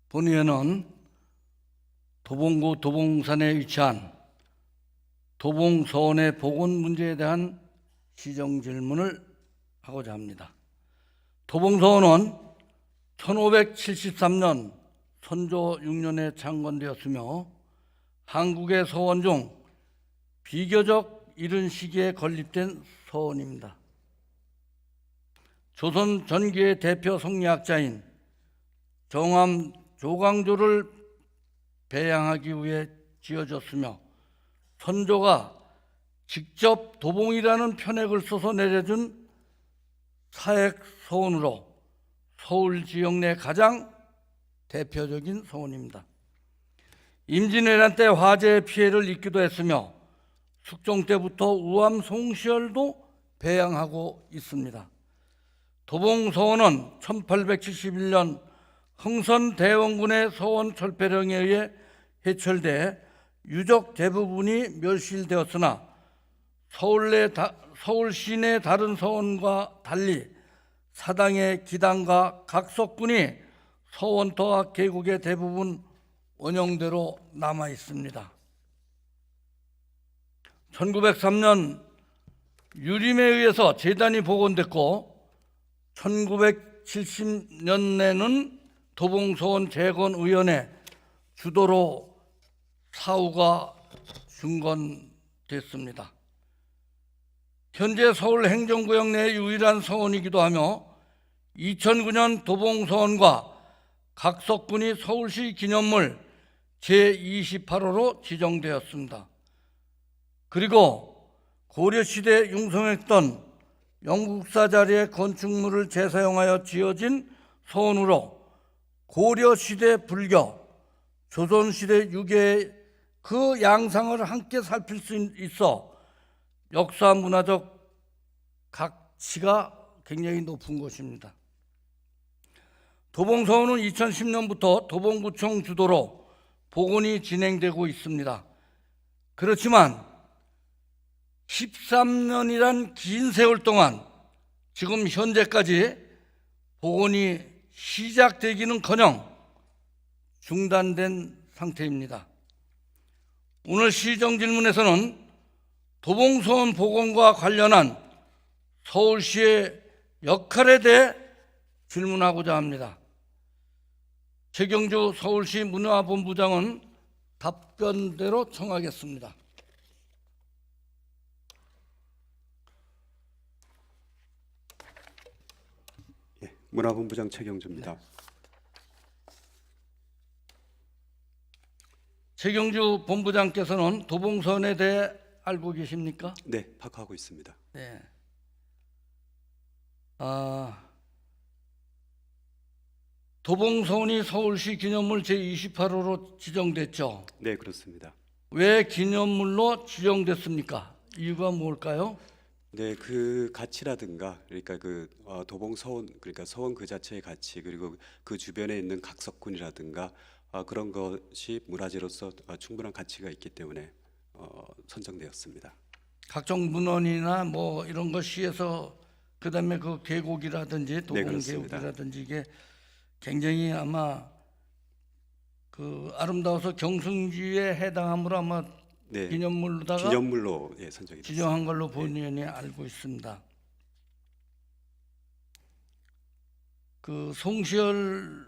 본의회는 도봉구 도봉산에 위치한 도봉서원의 복원 문제에 대한 시정 질문을 하고자 합니다. 도봉서원은 1573년 선조 6년에 창건되었으며 한국의 서원 중 비교적 이른 시기에 건립된 서원입니다. 조선 전기의 대표 성리학자인 정암 조광조를 배양하기 위해 지어졌으며 선조가 직접 도봉이라는 편액을 써서 내려준 사액 서원으로 서울 지역 내 가장 대표적인 서원입니다. 임진왜란 때 화재의 피해를 입기도 했으며 숙종 때부터 우암 송시열도 배양하고 있습니다. 도봉서원은 1871년 흥선대원군의 서원 철폐령에 의해 해철돼 유적 대부분이 멸실되었으나 서울 시내 다른 서원과 달리 사당의 기당과 각석군이 서원터와 계곡의 대부분 원형대로 남아 있습니다. 1903년 유림에 의해서 재단이 복원됐고 1970년에는 도봉서원 재건의원회 주도로 사후가 중건됐습니다. 현재 서울행정구역 내 유일한 서원이기도 하며 2009년 도봉서원과 각석군이 서울시 기념물 제28호로 지정되었습니다. 그리고 고려시대 융성했던 영국사 자리의 건축물을 재사용하여 지어진 서원으로 고려시대 불교, 조선시대 유계의 그 양상을 함께 살필 수 있어 역사 문화적 가치가 굉장히 높은 것입니다. 도봉서원은 2010년부터 도봉구청 주도로 복원이 진행되고 있습니다. 그렇지만 13년이란 긴 세월 동안 지금 현재까지 복원이 시작되기는커녕 중단된 상태입니다. 오늘 시정 질문에서는 도봉서원 복원과 관련한 서울시의 역할에 대해 질문하고자 합니다. 최경주 서울시 문화본부장은 답변대로 청하겠습니다. 문화본부장 최경주입니다. 네. 최경주 본부장께서는 도봉서원에 대해 알고 계십니까? 네, 파악하고 있습니다. 네. 도봉서원이 서울시 기념물 제28호로 지정됐죠? 네, 그렇습니다. 왜 기념물로 지정됐습니까? 이유가 뭘까요? 네, 그 가치라든가 그러니까 도봉서원 그러니까 서원 그 자체의 가치 그리고 그 주변에 있는 각석군이라든가 그런 것이 문화재로서 충분한 가치가 있기 때문에 선정되었습니다. 각종 문헌이나 뭐 이런 것 시에서 그다음에 그 계곡이라든지 도봉 계곡이라든지 이게 굉장히 아마 그 아름다워서 경승지에 해당함으로 아마 네, 기념물로다가 기념물로 선정이 됐습니다. 지정한 걸로 본위원이 알고 있습니다. 그 송시열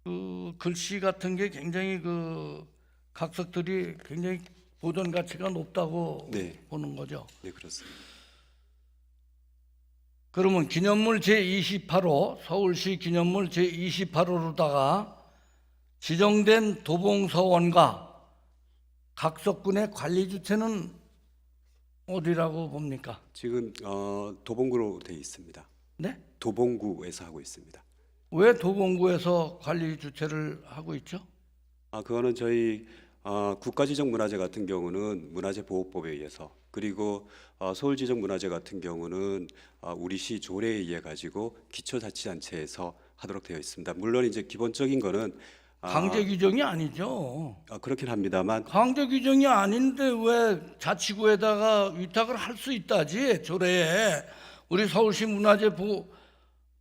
그 글씨 같은 게 굉장히 그 각석들이 굉장히 보존 가치가 높다고 보는 거죠. 네, 그렇습니다. 그러면 기념물 제28호 서울시 기념물 제28호로다가 지정된 도봉서원과 각석군의 관리 주체는 어디라고 봅니까? 지금 도봉구로 되어 있습니다. 네? 도봉구에서 하고 있습니다. 왜 도봉구에서 관리 주체를 하고 있죠? 그거는 저희 국가지정문화재 같은 경우는 문화재보호법에 의해서 그리고 서울지정문화재 같은 경우는 우리 시 조례에 의해 가지고 기초자치단체에서 하도록 되어 있습니다. 물론 이제 기본적인 거는 강제 규정이 아니죠. 그렇긴 합니다만 강제 규정이 아닌데 왜 자치구에다가 위탁을 할 수 있다지 조례에 우리 서울시 문화재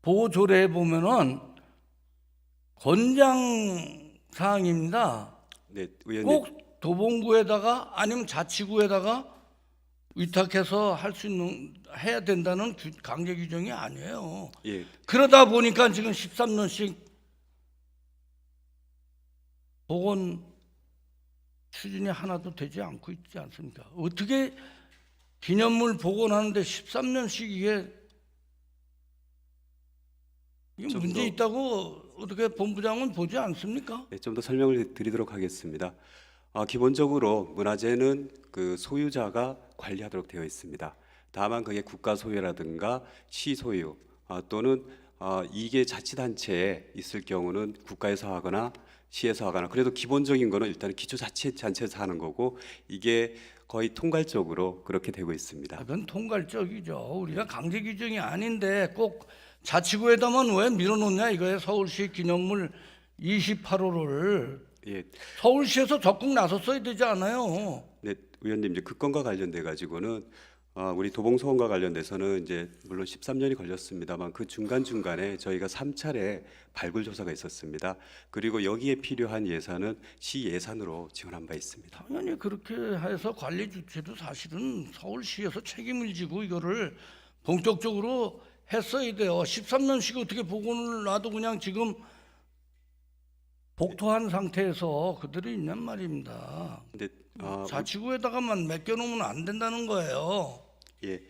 보호 조례에 보면은 권장 사항입니다. 네, 의원님. 꼭 도봉구에다가 아니면 자치구에다가 위탁해서 할 수 있는 해야 된다는 강제 규정이 아니에요. 예, 그러다 보니까 지금 13년씩 보건 추진이 하나도 되지 않고 있지 않습니까? 어떻게 기념물 복원하는데 13년씩 이게 좀 문제 더- 있다고 어떻게 본부장은 보지 않습니까? 네, 좀 더 설명을 드리도록 하겠습니다. 기본적으로 문화재는 그 소유자가 관리하도록 되어 있습니다. 다만 그게 국가 소유라든가 시 소유 또는 이게 자치단체에 있을 경우는 국가에서 하거나 시에서 하거나 그래도 기본적인 거는 일단 기초자치단체에서 하는 거고 이게 거의 통괄적으로 그렇게 되고 있습니다. 그건 통괄적이죠. 우리가 강제 규정이 아닌데 꼭 자치구에다만 왜 밀어놓냐 이거예요. 서울시 기념물 28호를 예, 서울시에서 적극 나섰어야 되지 않아요? 네, 의원님 이제 그 건과 관련돼 가지고는 우리 도봉소원과 관련돼서는 이제 물론 13년이 걸렸습니다만 그 중간 중간에 저희가 3차례 발굴 조사가 있었습니다. 그리고 여기에 필요한 예산은 시 예산으로 지원한 바 있습니다. 당연히 그렇게 해서 관리 주체도 사실은 서울시에서 책임을 지고 이거를 본격적으로 했어야 돼요. 13년씩 어떻게 복원을 놔도 그냥 지금 복토한 상태에서 그대로 있냔 말입니다. 근데 자치구에다가만 맡겨놓으면 안 된다는 거예요. 예,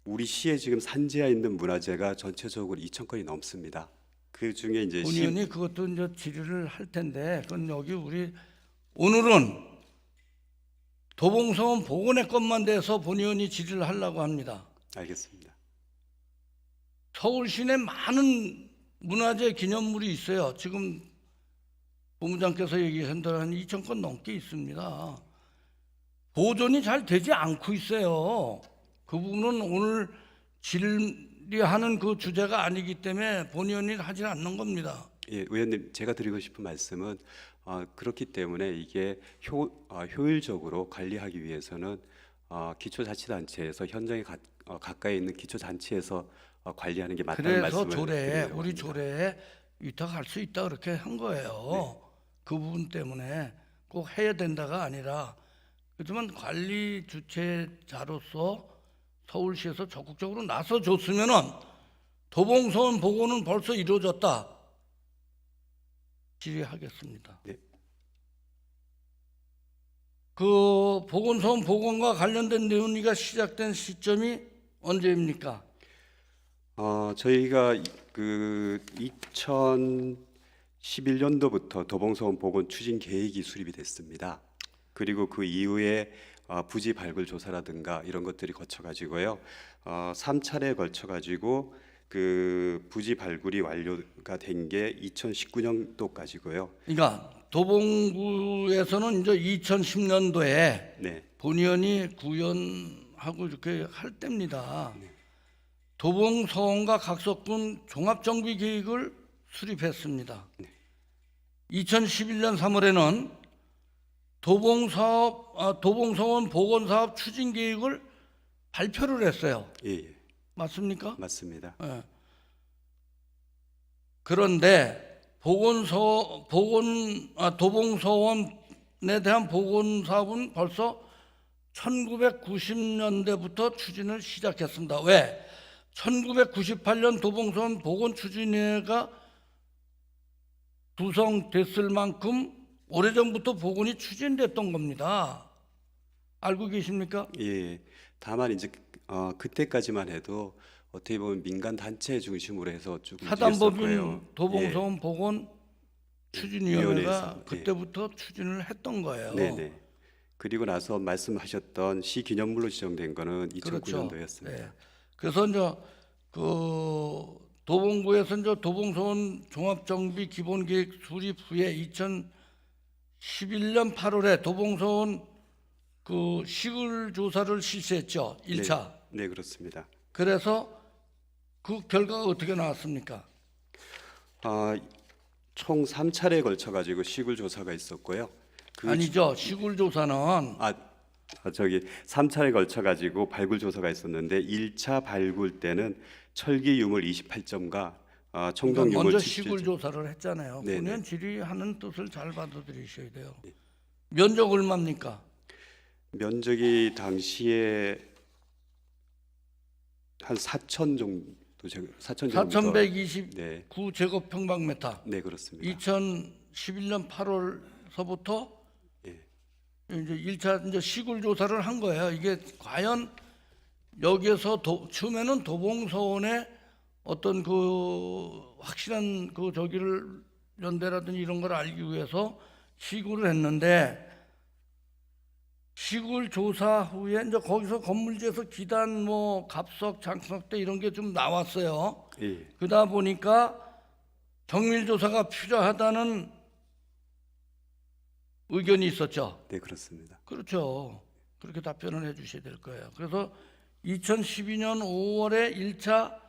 우리 시에 지금 산지하에 있는 문화재가 전체적으로 2,000건이 넘습니다. 그 중에 이제 본의원이 그것도 이제 질의를 할 텐데 그건 여기 우리 오늘은 도봉서원 복원의 것만 대해서 본의원이 질의를 하려고 합니다. 알겠습니다. 서울 시내 많은 문화재 기념물이 있어요. 지금 본부장께서 얘기한 대로 한 2,000건 넘게 있습니다. 보존이 잘 되지 않고 있어요. 그 부분은 오늘 질의하는 그 주제가 아니기 때문에 본의원이 하지 않는 겁니다. 예, 의원님 제가 드리고 싶은 말씀은 그렇기 때문에 이게 효율적으로 관리하기 위해서는 기초자치단체에서 현장에 가까이 있는 기초단체에서 관리하는 게 맞다는 그래서 말씀을 조례에 드리려고 우리 합니다. 조례에 위탁할 수 있다 그렇게 한 거예요. 그 부분 때문에 꼭 해야 된다가 아니라 그렇지만 관리 주체자로서 서울시에서 적극적으로 나서줬으면은 도봉서원 복원은 벌써 이루어졌다. 질의하겠습니다. 네. 그 보건소원 복원과 관련된 논의가 시작된 시점이 언제입니까? 저희가 그 2011년도부터 도봉서원 복원 추진 계획이 수립이 됐습니다. 그리고 그 이후에 부지 발굴 조사라든가 이런 것들이 거쳐가지고요. 3차례에 걸쳐가지고 그 부지 발굴이 완료가 된 게 2019년도까지고요. 그러니까 도봉구에서는 이제 2010년도에 네, 본의원이 구현하고 이렇게 할 때입니다. 도봉서원과 각석군 종합정비 계획을 수립했습니다. 2011년 3월에는 도봉서원 복원사업 추진 계획을 발표를 했어요. 예, 맞습니까? 맞습니다. 예. 그런데 도봉서원에 대한 복원 사업은 벌써 1990년대부터 추진을 시작했습니다. 왜? 1998년 도봉서원 복원 추진회가 구성됐을 만큼 오래전부터 복원이 추진됐던 겁니다. 알고 계십니까? 예, 다만 이제 그때까지만 해도 어떻게 보면 민간 단체 중심으로 해서 쭉 사단법인 움직였었고요. 도봉서원 복원 추진위원회가 위원회에서, 그때부터 추진을 했던 거예요. 네네. 그리고 나서 말씀하셨던 시 기념물로 지정된 거는 그렇죠. 2009년도였습니다. 네. 그래서 이제 그 도봉구에서 이제 도봉서원 종합정비 기본계획 수립 후에 2011년 8월에 도봉서원 그 시글 조사를 실시했죠. 1차. 네, 그렇습니다. 그래서 그 결과가 어떻게 나왔습니까? 총 3차례에 걸쳐 가지고 시굴 조사가 있었고요. 아니죠. 시글 조사는 저기 3차례에 걸쳐 가지고 발굴 조사가 있었는데 1차 발굴 때는 철기 유물 28점과 청동 그러니까 유물 먼저 77. 시굴 조사를 했잖아요. 네네. 본연 질의하는 뜻을 잘 받아들이셔야 돼요. 면적 얼마입니까? 면적이 당시에 한 4천 정도 4,000 네, 4,129제곱평방미터. 네 그렇습니다. 2011년 8월서부터 예, 이제 1차 이제 시굴 조사를 한 거예요. 이게 과연 여기에서 처음에는 도봉서원의 어떤 그 확실한 그 저기를 연대라든지 이런 걸 알기 위해서 시굴을 했는데, 시굴 조사 후에 이제 거기서 건물지에서 기단 뭐 갑석 장석대 이런 게 좀 나왔어요. 예, 그러다 보니까 정밀 조사가 필요하다는 의견이 있었죠. 네 그렇습니다. 그렇죠. 그렇게 답변을 해 주셔야 될 거예요. 그래서 2012년 5월에 1차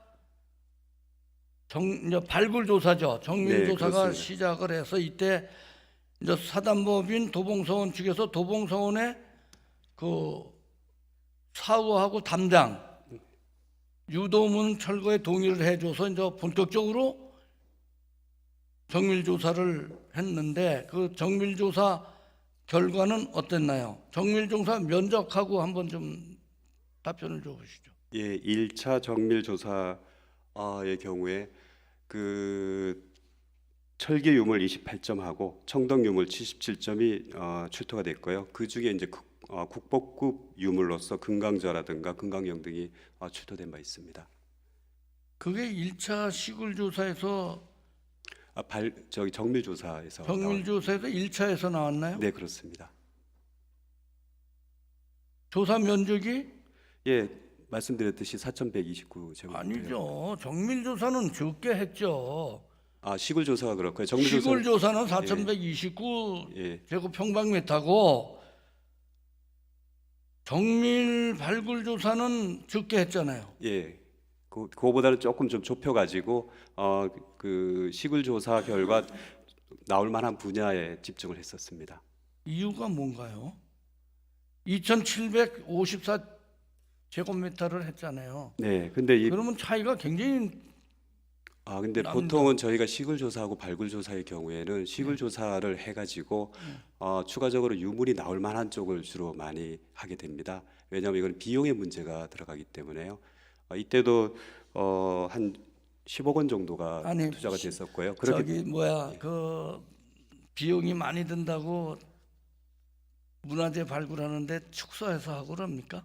이제 발굴 조사죠. 정밀 네, 조사가 그렇습니다. 시작을 해서 이때 이제 사단법인 도봉서원 측에서 도봉서원의 그 사후하고 담당 유도문 철거에 동의를 해줘서 이제 본격적으로 정밀 조사를 했는데, 그 정밀 조사 결과는 어땠나요? 정밀 조사 면적하고 한번 좀 답변을 줘 보시죠. 예, 1차 정밀 조사의 경우에 그 철기 유물 28점하고 청동 유물 77점이 출토가 됐고요. 그 중에 이제 국보급 유물로서 금강저라든가 금강경 등이 출토된 바 있습니다. 그게 1차 시굴 조사에서 저기 정밀 조사에서 정밀 조사에서 1차에서 나왔나요? 네 그렇습니다. 조사 면적이 예, 말씀드렸듯이 4,129제곱. 아니죠. 정밀 조사는 적게 했죠. 시굴 조사가 그렇고요. 정밀 조사 시굴 조사는 4,129 예, 제곱평방미터고 정밀 발굴 조사는 적게 했잖아요. 예. 그거보다는 조금 좀 좁혀가지고 그 시굴 조사 결과 나올 만한 분야에 집중을 했었습니다. 이유가 뭔가요? 2,754 제곱미터를 했잖아요. 네, 근데 그러면 차이가 굉장히 근데 납니다. 보통은 저희가 시굴 조사하고 발굴 조사의 경우에는 시굴 조사를 해가지고 추가적으로 유물이 나올 만한 쪽을 주로 많이 하게 됩니다. 왜냐하면 이건 비용의 문제가 들어가기 때문에요. 이때도 한 10억 원 정도가 아니, 투자가 됐었고요. 저기 뭐야 그 비용이 많이 든다고 문화재 발굴하는데 축소해서 하고 그럽니까?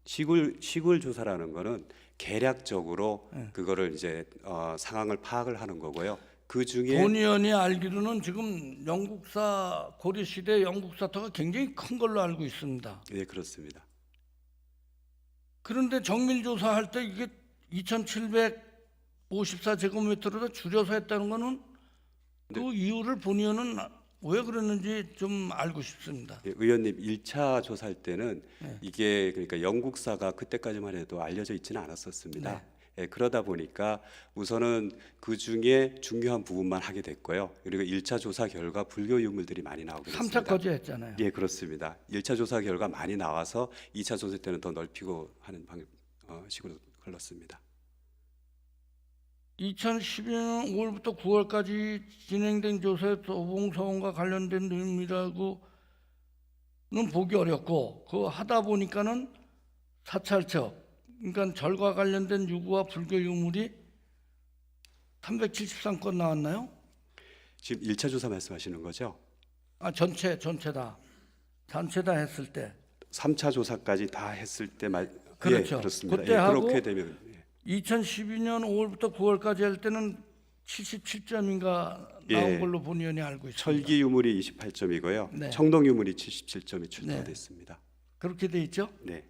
시굴 조사라는 거는 계략적으로 그거를 이제 상황을 파악을 하는 거고요. 그 중에 본 의원이 알기로는 지금 영국사 고려 시대 영국사터가 굉장히 큰 걸로 알고 있습니다. 네 그렇습니다. 그런데 정밀 조사할 때 이게 2,754 제곱미터로 줄여서 했다는 거는 그 이유를 본 의원은 왜 그랬는지 좀 알고 싶습니다. 예, 의원님 1차 조사할 때는 이게 그러니까 영국사가 그때까지만 해도 알려져 있지는 않았었습니다. 예, 그러다 보니까 우선은 그 중에 중요한 부분만 하게 됐고요. 그리고 1차 조사 결과 불교 유물들이 많이 나오게 됐습니다. 3차까지 했잖아요. 예, 그렇습니다. 1차 조사 결과 많이 나와서 2차 조사 때는 더 넓히고 하는 식으로 흘렀습니다. 2012년 5월부터 9월까지 진행된 조사에 도봉서원과 관련된 내용이라고는 보기 어렵고, 그거 하다 보니까는 사찰첩, 그러니까 절과 관련된 유구와 불교 유물이 373건 나왔나요? 지금 1차 조사 말씀하시는 거죠? 전체다 했을 때. 3차 조사까지 다 했을 때 그렇죠. 예, 그렇습니다. 그때 예, 하고 그렇게 되면 2012년 5월부터 9월까지 할 때는 77점인가 나온 예. 걸로 본 의원이 알고 있습니다. 철기 유물이 28점이고요. 네. 청동 유물이 77점이 출토가 네. 됐습니다. 그렇게 돼 있죠? 네.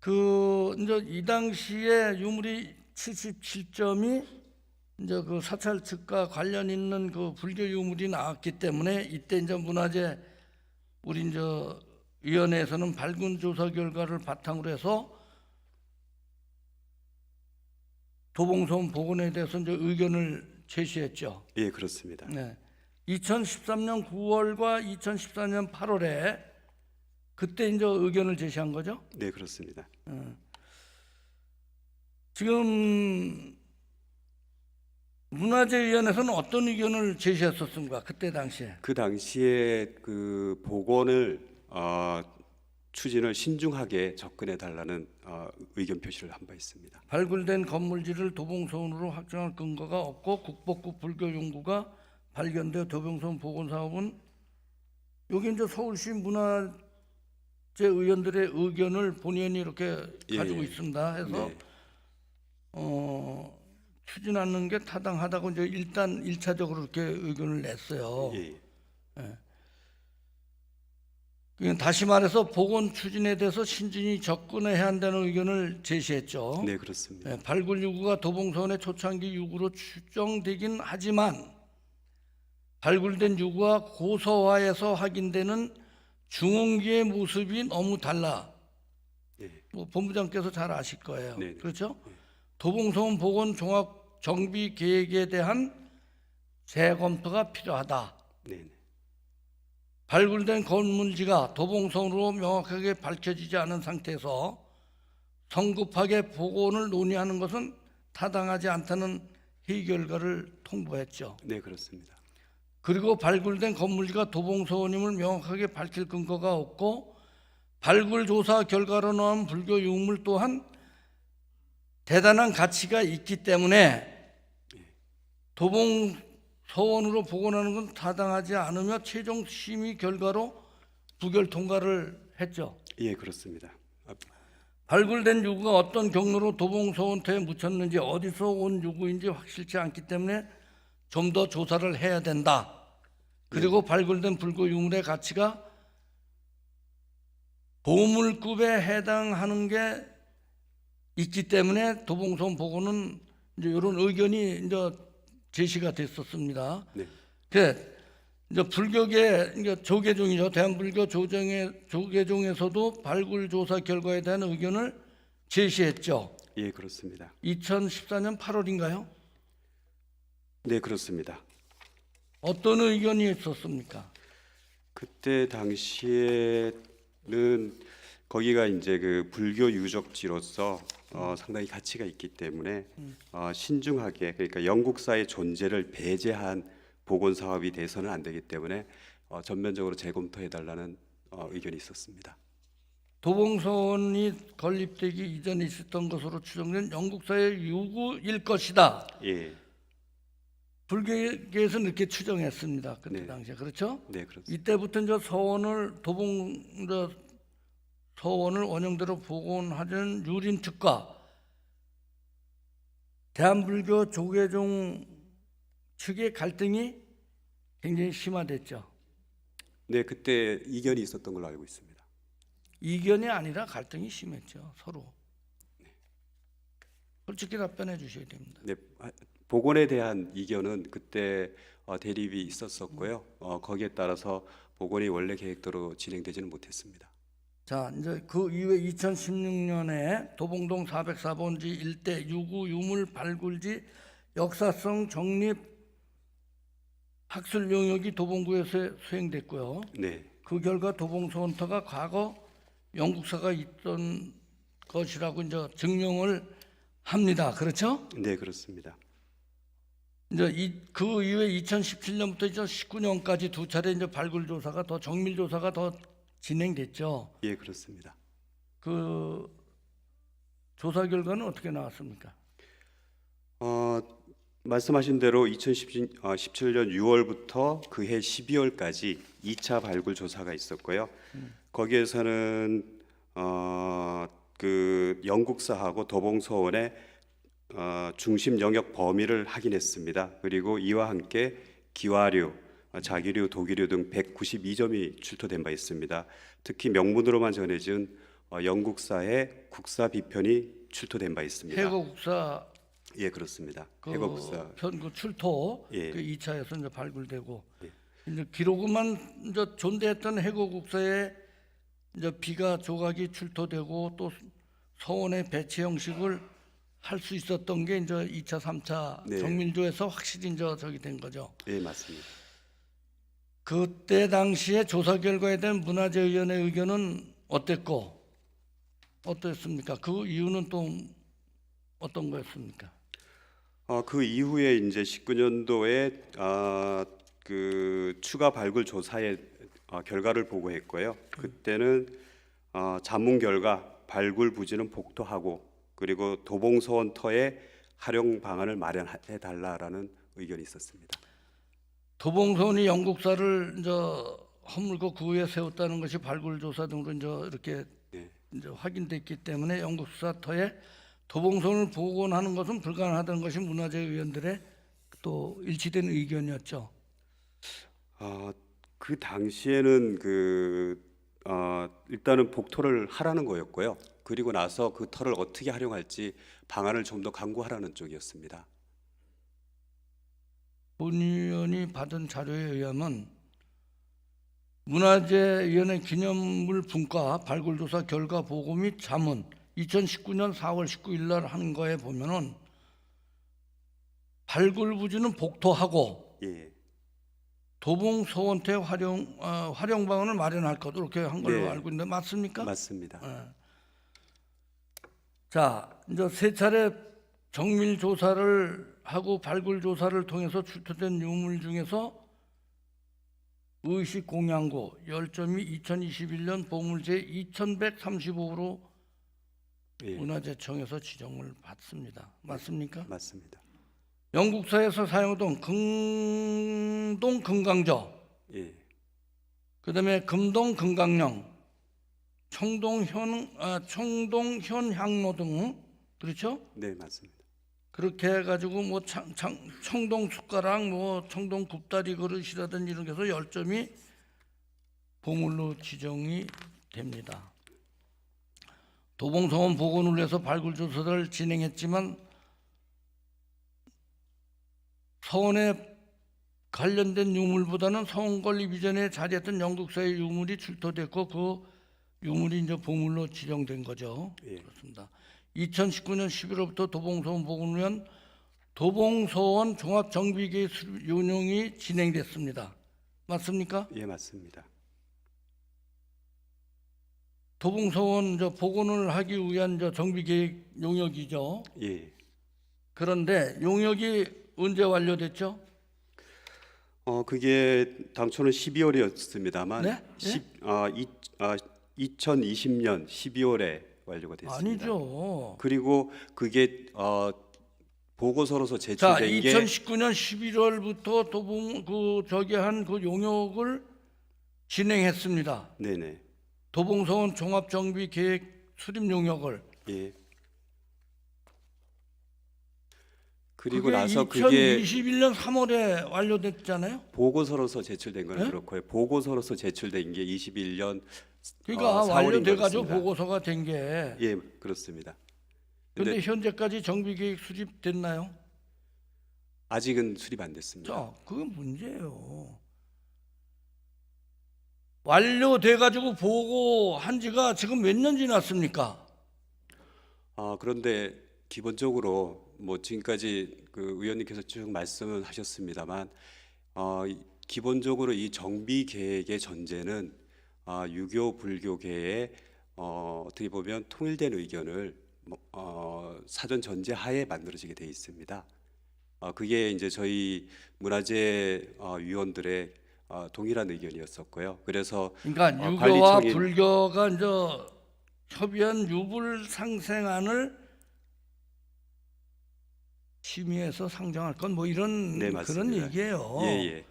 그 이제 이 당시에 유물이 77점이 이제 그 사찰 측과 관련 있는 그 불교 유물이 나왔기 때문에 이때 이제 문화재 우리 이제 위원회에서는 발굴 조사 결과를 바탕으로 해서 도봉서원 복원에 대해서 이제 의견을 제시했죠. 예, 그렇습니다. 네. 2013년 9월과 2014년 8월에 그때 이제 의견을 제시한 거죠. 네, 그렇습니다. 지금 문화재위원회에서는 어떤 의견을 제시했었습니까? 그때 당시에. 그 당시에 그 복원을 추진을 신중하게 접근해 달라는 의견 표시를 한 바 있습니다. 발굴된 건물지를 도봉소원으로 확정할 근거가 없고 국복구 불교 용구가 발견되어 도봉소원 복원 사업은 여기 이제 서울시 문화재 의원들의 의견을 본의원이 이렇게 가지고 예. 있습니다. 해서 네. 추진하는 게 타당하다고 이제 일단 1차적으로 이렇게 의견을 냈어요. 예. 그러니까 다시 말해서 복원 추진에 대해서 신중히 접근해야 한다는 의견을 제시했죠. 네, 그렇습니다. 발굴 유구가 도봉소원의 초창기 유구로 추정되긴 하지만 발굴된 유구와 고서화에서 확인되는 중흥기의 모습이 너무 달라. 네. 뭐 본부장께서 잘 아실 거예요. 네. 그렇죠? 도봉소원 복원 종합 정비 계획에 대한 재검토가 필요하다. 네. 발굴된 건물지가 도봉소원으로 명확하게 밝혀지지 않은 상태에서 성급하게 복원을 논의하는 것은 타당하지 않다는 회의 결과를 통보했죠. 네, 그렇습니다. 그리고 발굴된 건물지가 도봉소원임을 명확하게 밝힐 근거가 없고 발굴 조사 결과로 나온 불교 유물 또한 대단한 가치가 있기 때문에 도봉소원으로 복원하는 건 타당하지 않으며 최종 심의 결과로 부결 통과를 했죠. 예, 그렇습니다. 발굴된 유구가 어떤 경로로 도봉소원터에 묻혔는지 어디서 온 유구인지 확실치 않기 때문에 좀 더 조사를 해야 된다. 그리고 발굴된 불교 유물의 가치가 보물급에 해당하는 게 있기 때문에 도봉소원 복원은 이제 이런 의견이 이제 제시가 됐었습니다. 네. 그 이제 불교계 이제 조계종이죠. 대한불교 조계종에서도 발굴 조사 결과에 대한 의견을 제시했죠. 예, 그렇습니다. 2014년 8월인가요? 네, 그렇습니다. 어떤 의견이 있었습니까? 그때 당시에는 거기가 이제 그 불교 유적지로서 상당히 가치가 있기 때문에 신중하게, 그러니까 영국사의 존재를 배제한 복원 사업이 돼서는 안 되기 때문에 전면적으로 재검토해 달라는 의견이 있었습니다. 도봉소원이 건립되기 이전에 있었던 것으로 추정된 영국사의 유구일 것이다. 예, 불교계에서는 이렇게 추정했습니다. 그때 네. 당시에. 그렇죠? 네, 그렇습니다. 이때부터 이제 서원을 원형대로 복원하는 유린 측과 대한불교 조계종 측의 갈등이 굉장히 심화됐죠. 네, 그때 이견이 있었던 걸로 알고 있습니다. 이견이 아니라 갈등이 심했죠. 서로. 솔직히 답변해 주셔야 됩니다. 네, 복원에 대한 이견은 그때 대립이 있었었고요. 거기에 따라서 복원이 원래 계획대로 진행되지는 못했습니다. 자, 이제 그 이후에 2016년에 도봉동 404번지 일대 유구 유물 발굴지 역사성 정립 학술 용역이 도봉구에서 수행됐고요. 네, 그 결과 도봉소원터가 과거 영국사가 있던 것이라고 이제 증명을 합니다. 그렇죠? 네, 그렇습니다. 이제 그 이후에 2017년부터 2019년까지 두 차례 이제 발굴 조사가 더 정밀 조사가 더 진행됐죠. 예, 그렇습니다. 그 조사 결과는 어떻게 나왔습니까? 말씀하신 대로 2017년 6월부터 그해 12월까지 2차 발굴 조사가 있었고요. 거기에서는 그 영국사하고 도봉소원의 중심 영역 범위를 확인했습니다. 그리고 이와 함께 기와류, 자기류, 도기류 등 192점이 출토된 바 있습니다. 특히 명문으로만 전해진 영국사의 국사 비편이 출토된 바 있습니다. 해고국사 예, 그렇습니다. 그 해고국사. 편 출토 예. 그 2차에서 이제 발굴되고 예. 이제 기록만 이제 존재했던 해고국사에 이제 비가 조각이 출토되고 또 서원의 배치 형식을 할 수 있었던 게 이제 2차, 3차 네. 정밀조에서 확실히 이제 저기 된 거죠. 예, 맞습니다. 그때 당시에 조사 결과에 대한 문화재위원회 의견은 어땠고 어땠습니까? 그 이유는 또 어떤 거였습니까? 그 이후에 이제 19년도에 그 추가 발굴 조사의 결과를 보고했고요. 그때는 자문 결과 발굴 부지는 복토하고 그리고 도봉소원 터의 활용 방안을 마련해 달라라는 의견이 있었습니다. 도봉소원이 영국사를 이제 허물고 그 위에 세웠다는 것이 발굴 조사 등으로 이제 이렇게 네. 이제 확인됐기 때문에 영국사 터에 도봉소원을 복원하는 것은 불가능하다는 것이 문화재위원들의 또 일치된 의견이었죠. 그 당시에는 일단은 복토를 하라는 거였고요. 그리고 나서 그 터를 어떻게 활용할지 방안을 좀 더 강구하라는 쪽이었습니다. 본 의원이 받은 자료에 의하면 문화재위원회 기념물 분과 발굴조사 결과 보고 및 자문 2019년 4월 19일 날 하는 거에 보면은 발굴 부지는 복토하고 예. 도봉소원태 활용 방안을 마련할 것 이렇게 한 걸로 네. 알고 있는데 맞습니까? 맞습니다. 자, 이제 세 차례 정밀 조사를 하고 발굴 조사를 통해서 출토된 유물 중에서 의식 공양고 10점이 2021년 보물제 2135호로 예. 문화재청에서 지정을 받습니다. 맞습니까? 맞습니다. 영국사에서 사용하던 금동 금강저, 예. 그다음에 금동 금강령, 청동현 향로 등 그렇죠? 네, 맞습니다. 그렇게 해가지고 뭐 청동 숟가락, 뭐 청동 굽다리 그릇이라든지 이런 게서 10점이 보물로 지정이 됩니다. 도봉소원 복원을 위해서 발굴 조사를 진행했지만 서원에 관련된 유물보다는 서원 건립 이전에 자리했던 영국사의 유물이 출토됐고 그 유물이 이제 보물로 지정된 거죠. 예. 그렇습니다. 2019년 11월부터 도봉소원 복원을 위한 도봉소원 종합정비계획 수립 운영이 진행됐습니다. 맞습니까? 예, 맞습니다. 도봉소원 복원을 하기 위한 정비계획 용역이죠. 예. 그런데 용역이 언제 완료됐죠? 그게 당초는 12월이었습니다만 네? 2020년 12월에 완료가 됐습니다. 아니죠. 그리고 그게 보고서로서 자, 제출된 게 2019년 11월부터 그 용역을 진행했습니다. 네네. 도봉소원 종합정비계획 수립 용역을. 예. 그리고 그게 나서 그게 2021년 3월에 완료됐잖아요. 보고서로서 제출된 건 네? 그렇고요. 보고서로서 제출된 게 21년 그러니까 4월인 완료돼가지고 것 같습니다. 보고서가 된 게. 예, 그렇습니다. 근데 근데 현재까지 정비계획 수립됐나요? 아직은 수립 안 됐습니다. 자, 그게 문제예요. 완료돼가지고 보고한 지가 지금 몇 년 지났습니까? 그런데 기본적으로 뭐 지금까지 그 의원님께서 쭉 말씀을 하셨습니다만 기본적으로 이 정비 계획의 전제는 유교 불교계의 어떻게 보면 통일된 의견을 사전 전제하에 만들어지게 돼 있습니다. 그게 이제 저희 문화재 위원들의 동일한 의견이었었고요. 그래서 그러니까 유교와 관리청이 불교가 이제 협의한 유불상생안을 심의해서 상정할 건 뭐 이런 네, 그런 맞습니다. 얘기예요. 예.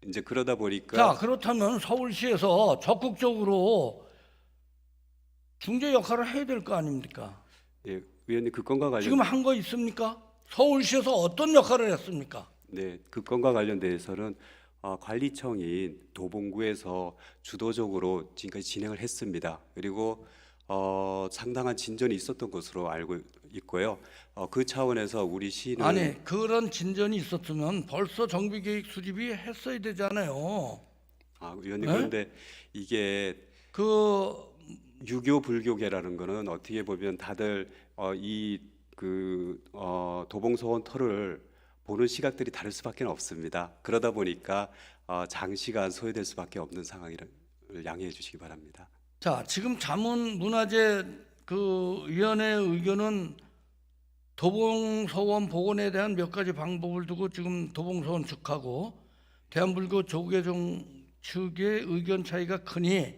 이제 그러다 보니까 자, 그렇다면 서울시에서 적극적으로 중재 역할을 해야 될 거 아닙니까? 예, 의원님 그 건과 관련 지금 한 거 있습니까? 서울시에서 어떤 역할을 했습니까? 네, 그 건과 관련돼서는 관리청인 도봉구에서 주도적으로 지금까지 진행을 했습니다. 그리고 상당한 진전이 있었던 것으로 알고 있고요. 그 차원에서 우리 시는 아니, 그런 진전이 있었으면 벌써 정비계획 수립이 했어야 되잖아요. 의원님 네? 그런데 이게 그 유교 불교계라는 거는 어떻게 보면 다들 도봉소원 터를 보는 시각들이 다를 수밖에 없습니다. 그러다 보니까 장시간 소요될 수밖에 없는 상황을 양해해 주시기 바랍니다. 자, 지금 자문 문화재 그 위원회 의견은 도봉서원 복원에 대한 몇 가지 방법을 두고 지금 도봉서원 측하고 대한불교 조계종 측의 의견 차이가 크니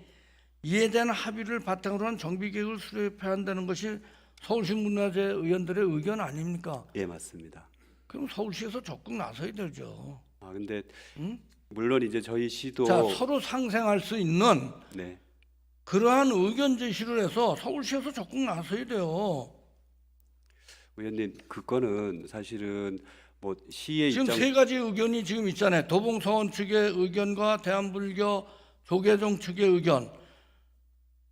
이에 대한 합의를 바탕으로 한 정비계획을 수립해야 한다는 것이 서울시 문화재 의원들의 의견 아닙니까? 예, 맞습니다. 그럼 서울시에서 적극 나서야 되죠. 근데 응? 물론 이제 저희 시도 자, 서로 상생할 수 있는 네. 그러한 의견 제시를 해서 서울시에서 적극 나서야 돼요. 의원님, 그거는 사실은 뭐 시의 지금 입장 세 가지 의견이 지금 있잖아요. 도봉서원 측의 의견과 대한불교 조계종 측의 의견,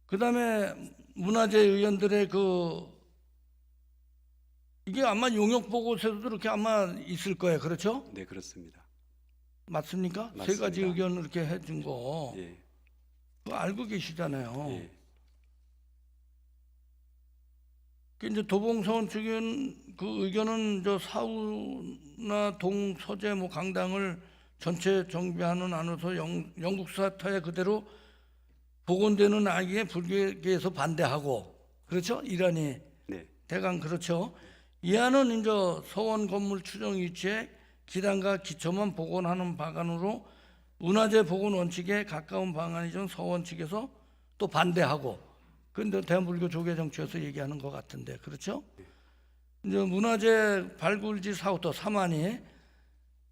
그다음에 문화재 의원들의 이게 아마 용역 보고서도 그렇게 아마 있을 거예요. 그렇죠? 네, 그렇습니다. 맞습니까? 세 맞습니다. 가지 의견을 이렇게 해준 거 예. 그거 알고 계시잖아요. 예. 그 이제 도봉서원 측은 그 의견은 저 사우나 동 서재 뭐 강당을 전체 정비하는 안에서 영국 사타에 그대로 복원되는 아기에 불교계에서 반대하고, 그렇죠? 이란이 네. 대강 그렇죠. 이 안은 이제 서원 건물 추정 위치에 기단과 기초만 복원하는 방안으로 문화재 복원 원칙에 가까운 방안이죠. 서원 측에서 또 반대하고. 근데 대한불교 조계종 측에서 얘기하는 것 같은데, 그렇죠? 이제 문화재 발굴지 사후터 3안이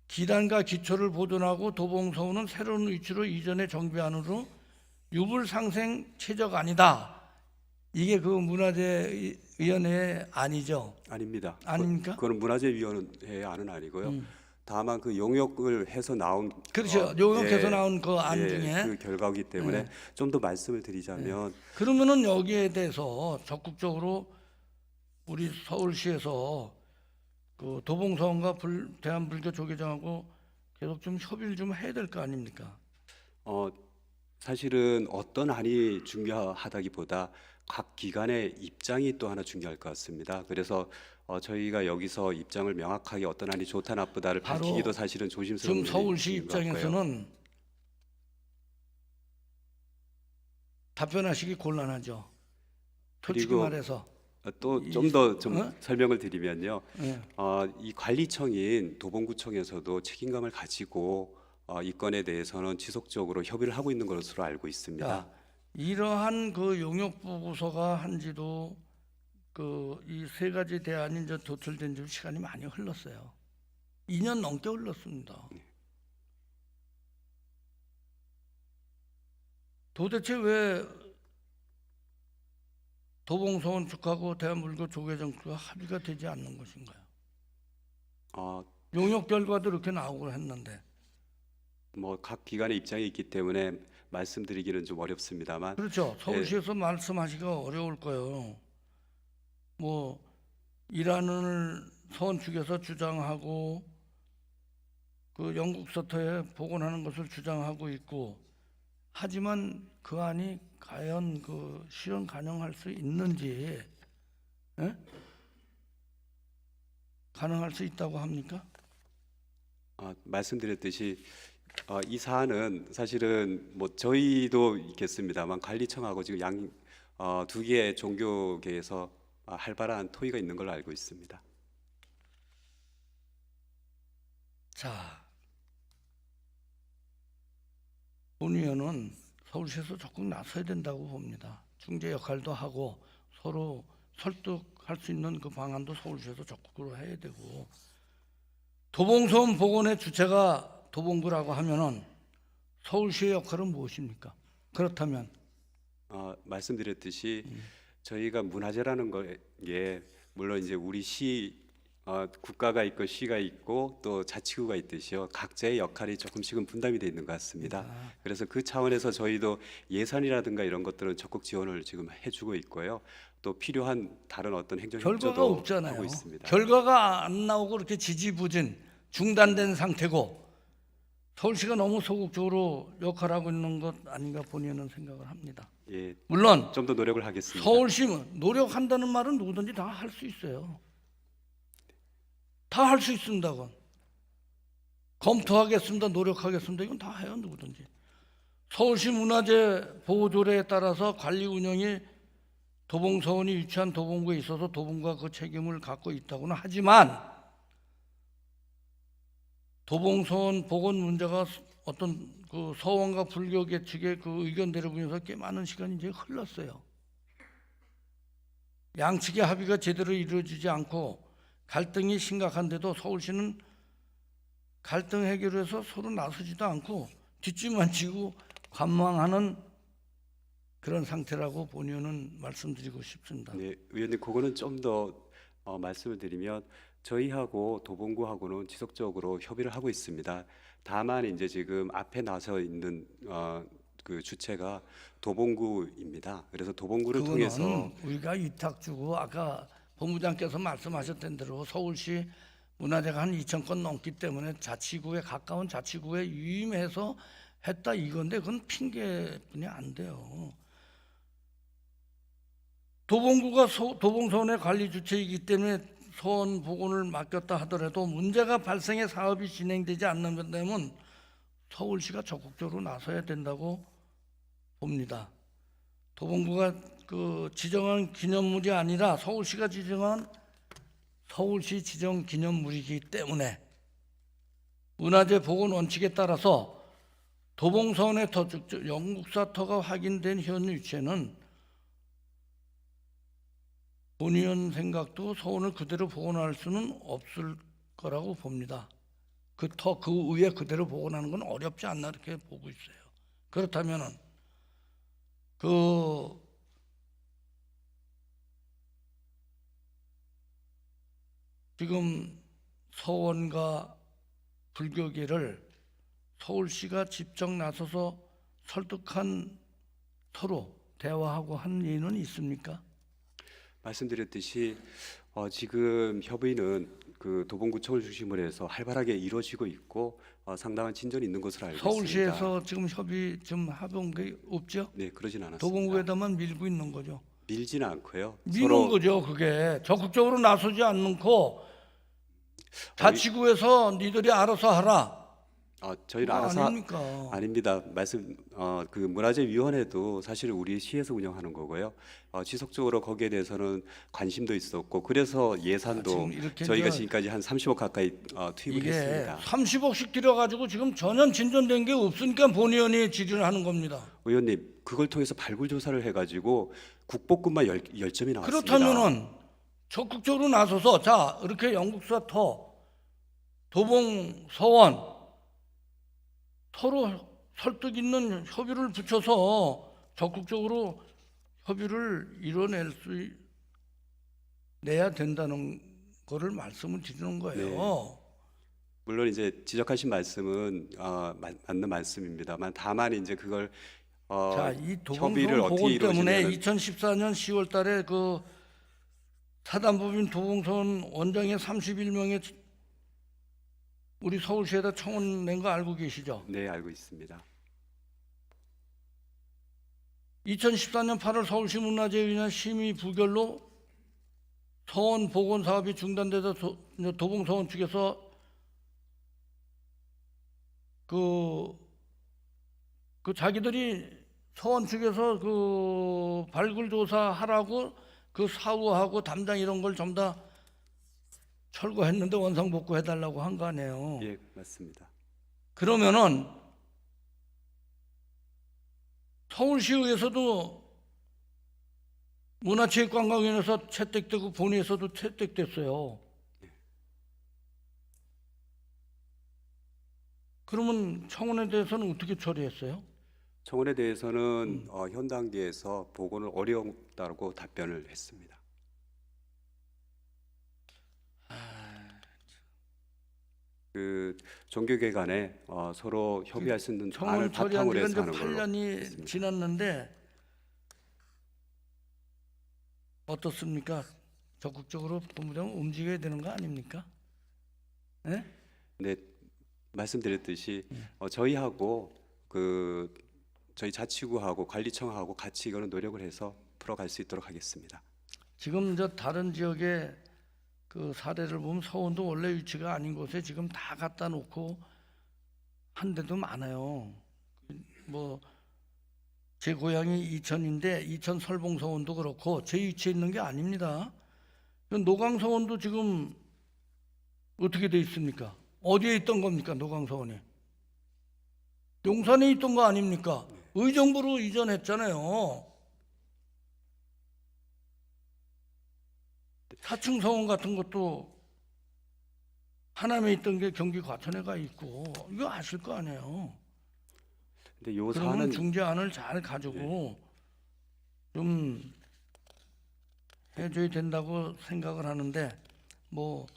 기단과 기초를 보존하고 도봉서원은 새로운 위치로 이전의 정비안으로 유불 상생 최적 아니다. 이게 그 문화재위원회 안이죠. 아닙니다. 아닙니까? 그거는 문화재위원회 안은 아니고요. 다만 그 용역을 해서 나온 그렇죠. 용역해서 예, 나온 그 안 예, 중에 그 결과이기 때문에 좀 더 말씀을 드리자면 그러면은 여기에 대해서 적극적으로 우리 서울시에서 그 도봉서원과 대한불교 조계종하고 계속 좀 협의를 좀 해야 될 거 아닙니까? 사실은 어떤 안이 중요하다기보다 각 기관의 입장이 또 하나 중요할 것 같습니다. 그래서 저희가 여기서 입장을 명확하게 어떤 안이 좋다 나쁘다를 바로 밝히기도 사실은 조심스러운 지금 서울시 일인 것 같고요. 입장에서는 답변하시기 곤란하죠. 솔직히 그리고 말해서. 또 좀 더 어? 설명을 드리면요. 예. 이 관리청인 도봉구청에서도 책임감을 가지고 이 건에 대해서는 지속적으로 협의를 하고 있는 것으로 알고 있습니다. 자, 이러한 그 용역 보고서가 한지도 그 이 세 가지 대안이 이제 도출된 지 시간이 많이 흘렀어요. 2년 넘게 흘렀습니다. 도대체 왜 도봉서원 측하고 대한불교 조계종 측과 합의가 되지 않는 것인가요? 어, 용역 결과도 이렇게 나오고 했는데. 뭐 각 기관의 입장이 있기 때문에 말씀드리기는 좀 어렵습니다만 그렇죠. 서울시에서 말씀하시기가 어려울 거예요. 뭐 이란을 서원 측에서 주장하고 그 영국 서터에 복원하는 것을 주장하고 있고, 하지만 그 안이 과연 그 실현 가능할 수 있는지, 예? 가능할 수 있다고 합니까? 말씀드렸듯이 이 사안은 사실은 뭐 저희도 있겠습니다만 관리청하고 지금 두 개의 종교계에서 활발한 토의가 있는 걸로 알고 있습니다. 자, 본 의원은 서울시에서 적극 나서야 된다고 봅니다. 중재 역할도 하고 서로 설득할 수 있는 그 방안도 서울시에서 적극으로 해야 되고, 도봉서원 복원의 주체가 도봉구라고 하면은 서울시의 역할은 무엇입니까? 그렇다면 말씀드렸듯이 저희가 문화재라는 거에 물론 이제 우리 시 국가가 있고 시가 있고 또 자치구가 있듯이요. 각자의 역할이 조금씩은 분담이 돼 있는 것 같습니다. 그래서 그 차원에서 저희도 예산이라든가 이런 것들은 적극 지원을 지금 해주고 있고요. 또 필요한 다른 어떤 행정 결과가 협조도 없잖아요. 하고 있습니다. 결과가 안 나오고 이렇게 지지부진 중단된 상태고, 서울시가 너무 소극적으로 역할하고 있는 것 아닌가 본의는 생각을 합니다. 예, 물론 좀 더 노력을 하겠습니다. 서울시 노력한다는 말은 누구든지 다 할 수 있어요. 다 할 수 있습니다. 그건. 검토하겠습니다. 노력하겠습니다. 이건 다 해요. 누구든지. 서울시 문화재 보호조례에 따라서 관리 운영이 도봉서원이 위치한 도봉구에 있어서 도봉구가 그 책임을 갖고 있다고는 하지만 도봉서원 복원 문제가 어떤 그 서원과 불교 계측의 그 의견대로 보면서 꽤 많은 시간이 이제 흘렀어요. 양측의 합의가 제대로 이루어지지 않고 갈등이 심각한데도 서울시는 갈등 해결에서 서로 나서지도 않고 뒷짐만 지고 관망하는 그런 상태라고 본의원은 말씀드리고 싶습니다. 네, 의원님 그거는 좀 더 말씀을 드리면 저희하고 도봉구하고는 지속적으로 협의를 하고 있습니다. 다만 이제 지금 앞에 나서 있는 그 주체가 도봉구입니다. 그래서 도봉구를 통해서 그거는 우리가 위탁 주고 아까 본부장께서 말씀하셨던 대로 서울시 문화재가 한 2,000건 넘기 때문에 자치구에 가까운 자치구에 유임해서 했다 이건데 그건 핑계뿐이 안 돼요. 도봉구가 도봉서원의 관리 주체이기 때문에 서원 복원을 맡겼다 하더라도 문제가 발생해 사업이 진행되지 않는 데면 서울시가 적극적으로 나서야 된다고 봅니다. 도봉구가 그 지정한 기념물이 아니라 서울시가 지정한 서울시 지정 기념물이기 때문에 문화재 복원 원칙에 따라서 도봉서원의 터, 즉 영국사 터가 확인된 현 위치에는 본의원 생각도 서원을 그대로 복원할 수는 없을 거라고 봅니다. 그 터 그 위에 그대로 복원하는 건 어렵지 않나 이렇게 보고 있어요. 그렇다면은 그 지금 서원과 불교계를 서울시가 직접 나서서 설득한 서로 대화하고 한 예는 있습니까? 말씀드렸듯이 지금 협의는 그 도봉구청을 중심으로 해서 활발하게 이루어지고 있고 상당한 진전이 있는 것으로 알고 있습니다. 서울시에서 지금 협의 좀 해본 게 없죠? 네, 그러진 않았습니다. 도봉구에다만 밀고 있는 거죠. 밀지는 않고요. 미는 거죠. 그게 적극적으로 나서지 않고 자치구에서 니들이 알아서 하라. 저희는 그거 알아서 아닙니까? 아닙니다. 그 문화재위원회도 사실 우리 시에서 운영하는 거고요. 지속적으로 거기에 대해서는 관심도 있었고 그래서 예산도 지금 이렇게 저희가 지금까지 한 30억 가까이 투입을 이게 했습니다. 30억씩 들여가지고 지금 전혀 진전된 게 없으니까 본의원이 질의를 하는 겁니다. 의원님 그걸 통해서 발굴 조사를 해가지고 국보급만 10점이 나왔습니다. 그렇다면은 적극적으로 나서서 자 이렇게 영국사 터, 도봉 서원 서로 설득 있는 협의를 붙여서 적극적으로 협의를 이뤄낼 수 내야 된다는 거를 말씀을 드리는 거예요. 네. 물론 이제 지적하신 말씀은 맞는 말씀입니다만 다만 이제 그걸 자, 이 협의를 도봉서원 어떻게 복원 때문에 이루어지냐는 2014년 10월달에 그 사단법인 도봉서원 원장의 31명의 우리 서울시에다 청원 낸 거 알고 계시죠? 네 알고 있습니다. 2014년 8월 서울시 문화재위원회 심의 부결로 서원 복원 사업이 중단돼서 도봉서원 측에서 그 자기들이 서원 측에서 그 발굴 조사하라고 그 사후하고 담당 이런 걸 전부 다 철거했는데 원상복구 해달라고 한 거 아니에요. 예 맞습니다. 그러면은 서울시의회에서도 문화체육관광위원회에서 채택되고 본회에서도 채택됐어요. 그러면 청원에 대해서는 어떻게 처리했어요? 청원에 대해서는 현 단계에서 보고는 어렵다고 답변을 했습니다. 그 종교계 간에 서로 협의할 수 있는 안을 청원 처리한 바탕으로 지가 해서 이제 하는 걸로 8년이 했습니다. 지났는데 어떻습니까? 적극적으로 본부장 움직여야 되는 거 아닙니까? 네? 네, 말씀드렸듯이 저희하고 그 저희 자치구하고 관리청하고 같이 이거는 노력을 해서 풀어갈 수 있도록 하겠습니다. 지금 저 다른 지역의 그 사례를 보면 서원도 원래 위치가 아닌 곳에 지금 다 갖다 놓고 한 데도 많아요. 뭐 제 고향이 이천인데 이천 설봉서원도 그렇고 제 위치에 있는 게 아닙니다. 노광서원도 지금 어떻게 돼 있습니까? 어디에 있던 겁니까? 노광서원이 용산에 있던 거 아닙니까? 의정부로 이전했잖아요. 4층 서원 같은 것도 하남에 있던 게 경기 과천에가 있고 이거 아실 거 아니에요. 근데 요 그러면 사안은 중재안을 잘 가지고 좀 해줘야 된다고 생각을 하는데 뭐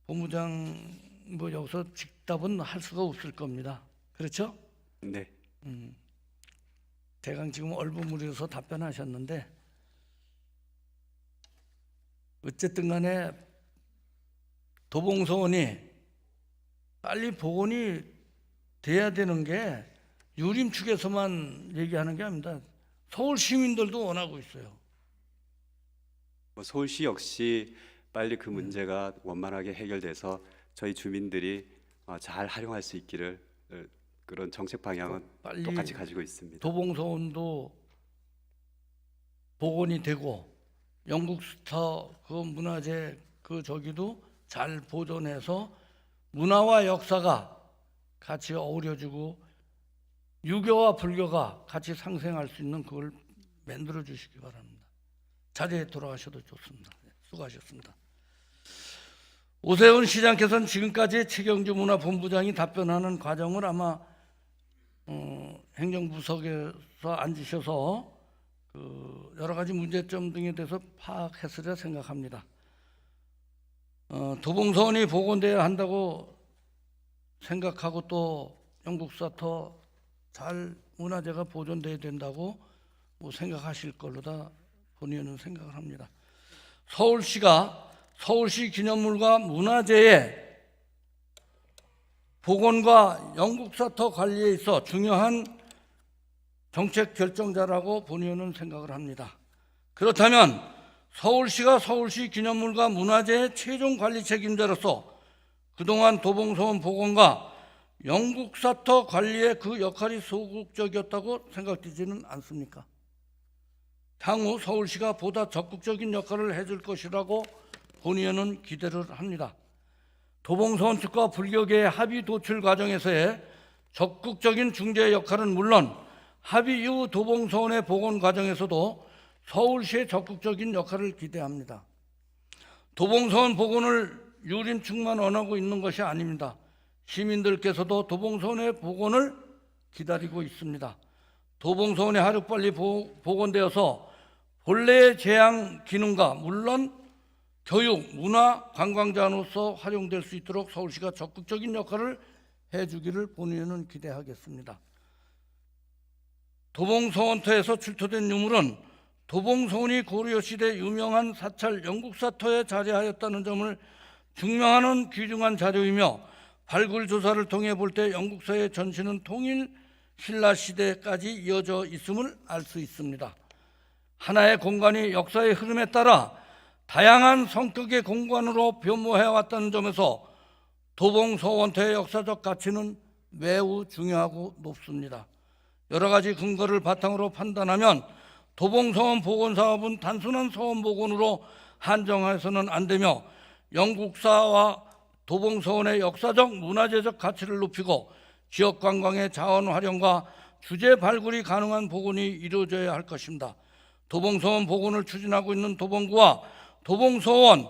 본부장 뭐 여기서 직답은 할 수가 없을 겁니다. 그렇죠? 네. 대강 지금 얼버무려서 답변하셨는데 어쨌든 간에 도봉서원이 빨리 복원이 돼야 되는 게 유림 측에서만 얘기하는 게 아닙니다. 서울 시민들도 원하고 있어요. 뭐 서울시 역시 빨리 그 문제가 원만하게 해결돼서 저희 주민들이 잘 활용할 수 있기를 그런 정책 방향은 빨리 똑같이 가지고 있습니다. 도봉서원도 복원이 되고 영국 스타 그 문화재 그 저기도 잘 보존해서 문화와 역사가 같이 어우러지고 유교와 불교가 같이 상생할 수 있는 그걸 만들어 주시기 바랍니다. 자리에 돌아가셔도 좋습니다. 수고하셨습니다. 오세훈 시장께서는 지금까지 최경주 문화본부장이 답변하는 과정을 아마 행정부석에서 앉으셔서 그 여러 가지 문제점 등에 대해서 파악했으리라 생각합니다. 도봉서원이 복원돼야 한다고 생각하고 또 영국사터 잘 문화재가 보존돼야 된다고 뭐 생각하실 걸로다 본의원은 생각을 합니다. 서울시가 서울시 기념물과 문화재의 복원과 영국사터 관리에 있어 중요한 정책 결정자라고 본의원은 생각을 합니다. 그렇다면 서울시가 서울시 기념물과 문화재의 최종 관리 책임자로서 그동안 도봉서원 복원과 영국사터 관리의 그 역할이 소극적이었다고 생각되지는 않습니까? 향후 서울시가 보다 적극적인 역할을 해줄 것이라고 본의원은 기대를 합니다. 도봉서원 측과 불교계의 합의 도출 과정에서의 적극적인 중재 역할은 물론 합의 이후 도봉서원의 복원 과정에서도 서울시의 적극적인 역할을 기대합니다. 도봉서원 복원을 유림측만 원하고 있는 것이 아닙니다. 시민들께서도 도봉서원의 복원을 기다리고 있습니다. 도봉서원이 하루빨리 복원되어서 본래의 재앙 기능과 물론 교육, 문화, 관광자로서 활용될 수 있도록 서울시가 적극적인 역할을 해주기를 본의원은 기대하겠습니다. 도봉서원터에서 출토된 유물은 도봉서원이 고려시대 유명한 사찰 영국사터에 자리하였다는 점을 증명하는 귀중한 자료이며 발굴 조사를 통해 볼 때 영국사의 전신은 통일 신라 시대까지 이어져 있음을 알 수 있습니다. 하나의 공간이 역사의 흐름에 따라 다양한 성격의 공간으로 변모해 왔다는 점에서 도봉서원터의 역사적 가치는 매우 중요하고 높습니다. 여러 가지 근거를 바탕으로 판단하면 도봉서원 복원 사업은 단순한 서원 복원으로 한정해서는 안 되며 영국사와 도봉서원의 역사적 문화재적 가치를 높이고 지역 관광의 자원 활용과 주제 발굴이 가능한 복원이 이루어져야 할 것입니다. 도봉서원 복원을 추진하고 있는 도봉구와 도봉서원,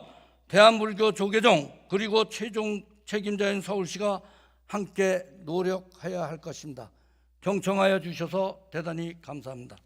대한불교 조계종 그리고 최종 책임자인 서울시가 함께 노력해야 할 것입니다. 경청하여 주셔서 대단히 감사합니다.